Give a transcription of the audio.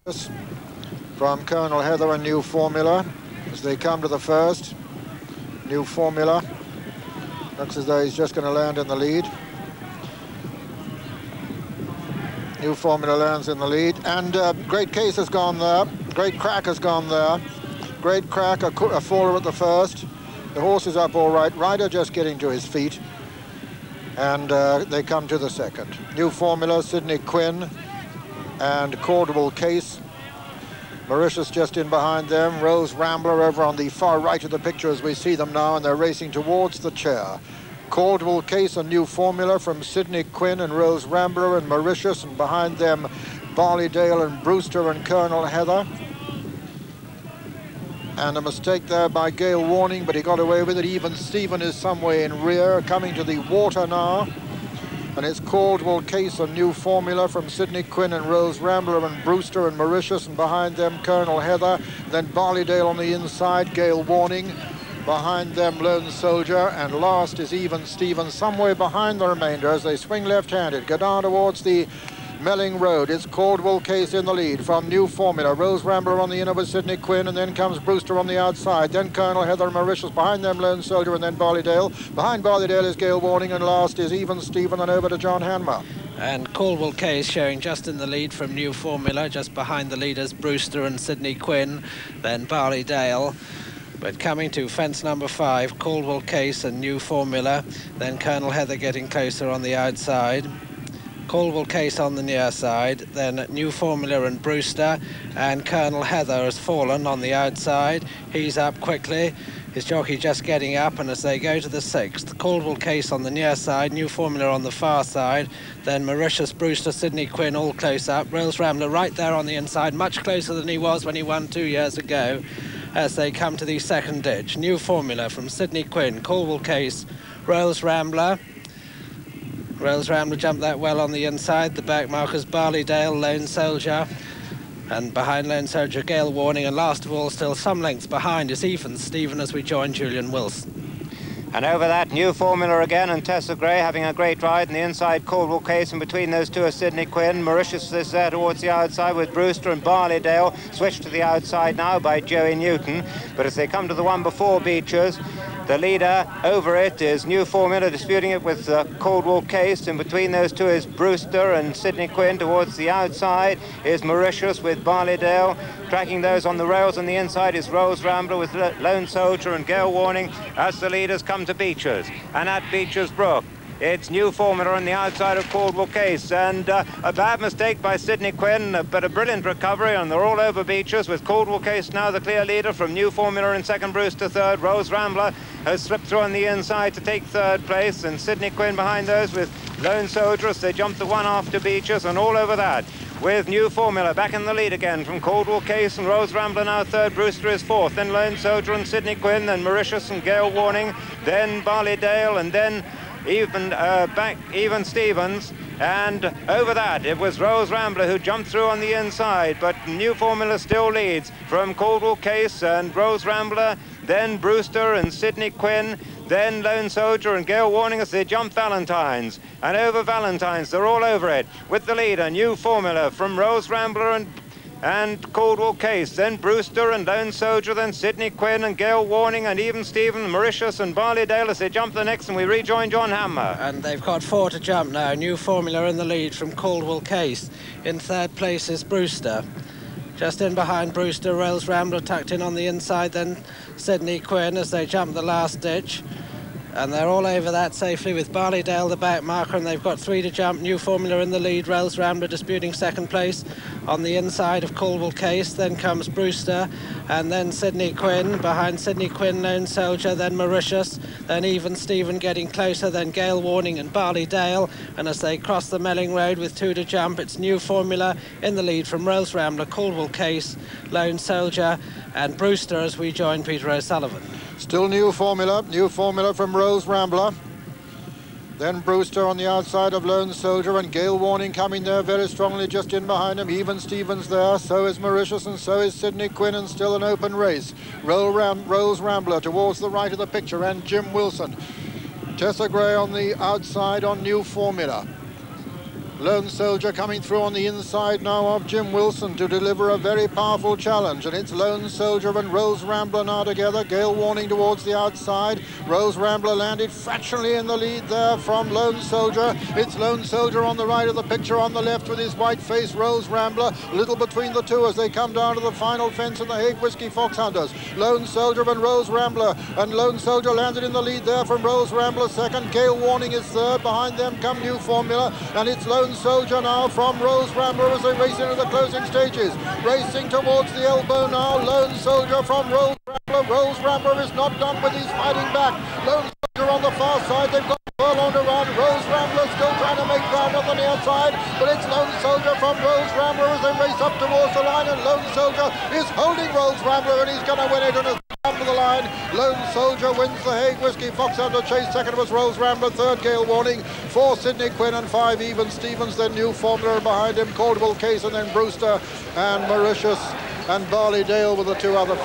From Colonel Heather and New Formula as they come to the first. New Formula looks as though he's just going to land in the lead. New Formula lands in the lead, and Great Case has gone there. Great Crack has gone there. Great Crack, a faller at the first. The horse is up all right. Rider just getting to his feet, and they come to the second. New Formula, Sydney Quinn, and Caudwell Case. Mauritius just in behind them. Rose Rambler over on the far right of the picture as we see them now, and they're racing towards the chair. Caudwell Case, a New Formula from Sydney Quinn and Rose Rambler and Mauritius, and behind them Barleydale and Brewster and Colonel Heather. And a mistake there by Gale Warning, but he got away with it. Even Stephen is some way in rear, coming to the water now. And it's Caudwell Case, a New Formula from Sydney Quinn and Rose Rambler and Brewster and Mauritius, and behind them Colonel Heather. Then Barleydale on the inside, Gale Warning. Behind them Lone Soldier, and last is Even Stevens, somewhere behind the remainder as they swing left-handed, go down towards the Melling Road. It's Caudwell Case in the lead from New Formula. Rose Rambler on the inner with Sydney Quinn, and then comes Brewster on the outside. Then Colonel Heather and Mauritius, behind them Lone Soldier, and then Barleydale. Behind Barleydale is Gale Warning, and last is Even Stephen, and over to John Hanmer. And Caudwell Case showing just in the lead from New Formula, just behind the leaders Brewster and Sydney Quinn, then Barleydale. But coming to fence number 5, Caudwell Case and New Formula, then Colonel Heather getting closer on the outside. Caudwell Case on the near side, then New Formula and Brewster, and Colonel Heather has fallen on the outside. He's up quickly, his jockey just getting up, and as they go to the 6th, Caudwell Case on the near side, New Formula on the far side, then Mauritius, Brewster, Sydney Quinn all close up. Rose Rambler right there on the inside, much closer than he was when he won 2 years ago, as they come to the second ditch. New Formula from Sydney Quinn, Caudwell Case, Rose Rambler. Rose Rambler jumped that well on the inside. The back markers Barleydale, Lone Soldier, and behind Lone Soldier Gale Warning, and last of all, still some lengths behind, is Even Stephen as we join Julian Wilson. And over that, New Formula again, and Tessa Gray having a great ride, and the inside Caudwell Case, and between those two is Sydney Quinn. Mauritius is there towards the outside with Brewster and Barleydale, switched to the outside now by Joey Newton. But as they come to the one before Beechers, the leader over it is New Formula, disputing it with Caudwell Case, and between those two is Brewster and Sydney Quinn. Towards the outside is Mauritius with Barleydale. Tracking those on the rails on the inside is Rose Rambler with Lone Soldier and Gale Warning as the leaders come to Beechers. And at Beechers Brook, it's New Formula on the outside of Caudwell Case, and a bad mistake by Sydney Quinn, but a brilliant recovery, and they're all over Beechers with Caudwell Case now the clear leader from New Formula in second, Brewster third. Rose Rambler has slipped through on the inside to take third place, and Sydney Quinn behind those with Lone Soldier as they jump the one after Beechers, and all over that with New Formula back in the lead again from Caudwell Case and Rose Rambler now third. Brewster is fourth, then Lone Soldier and Sydney Quinn, then Mauritius and Gale Warning, then Barleydale, and then Even Stevens, and over that it was Rose Rambler who jumped through on the inside, but New Formula still leads from Caudwell Case and Rose Rambler, then Brewster and Sydney Quinn, then Lone Soldier and Gale Warning as they jump Valentine's, and over Valentine's they're all over it with the leader New Formula from Rose Rambler and Caudwell Case, then Brewster and Lone Soldier, then Sydney Quinn and Gale Warning and Even Stephen, Mauritius and Barleydale as they jump the next, and we rejoin John Hanmer. And they've got 4 to jump now. New Formula in the lead from Caudwell Case. In third place is Brewster. Just in behind Brewster, Rose Rambler tucked in on the inside, then Sydney Quinn as they jump the last ditch. And they're all over that safely with Barleydale the back marker, and they've got 3 to jump. New Formula in the lead, Rose Rambler disputing second place on the inside of Caudwell Case. Then comes Brewster, and then Sydney Quinn. Behind Sydney Quinn, Lone Soldier, then Mauritius, then Even Stephen getting closer, then Gale Warning and Barleydale. And as they cross the Melling Road with 2 to jump, it's New Formula in the lead from Rose Rambler, Caudwell Case, Lone Soldier and Brewster as we join Peter O'Sullivan. Still New Formula from Rose Rambler. Then Brewster on the outside of Lone Soldier, and Gale Warning coming there very strongly just in behind him. Even Stevens there, so is Mauritius, and so is Sydney Quinn, and still an open race. Rose Rambler towards the right of the picture, and Jim Wilson. Tessa Gray on the outside on New Formula. Lone Soldier coming through on the inside now of Jim Wilson to deliver a very powerful challenge, and it's Lone Soldier and Rose Rambler now together. Gale Warning towards the outside. Rose Rambler landed fractionally in the lead there from Lone Soldier. It's Lone Soldier on the right of the picture, on the left with his white face, Rose Rambler, a little between the two as they come down to the final fence in the Haig Whiskey Fox Hunters. Lone Soldier and Rose Rambler, and Lone Soldier landed in the lead there from Rose Rambler second. Gale Warning is third. Behind them come New Formula, and it's Lone Soldier now from Rose Rambler as they race into the closing stages. Racing towards the elbow now, Lone Soldier from Rose Rambler. Rose Rambler is not done with his fighting back. Lone Soldier on the far side, they've got furlong to run. Rose Rambler still trying to make ground on the near side, but it's Lone Soldier from Rose Rambler as they race up towards the line, and Lone Soldier is holding Rose Rambler, and he's going to win it, and it's down to the line. Lone Soldier wins the Haig Whiskey Fox Hunter Chase. Second was Rose Rambler, third Gale Warning, four Sydney Quinn, and five Even Stevens. Then New Formula behind him, Caldwell Case, and then Brewster and Mauritius and Barley Dale with the two other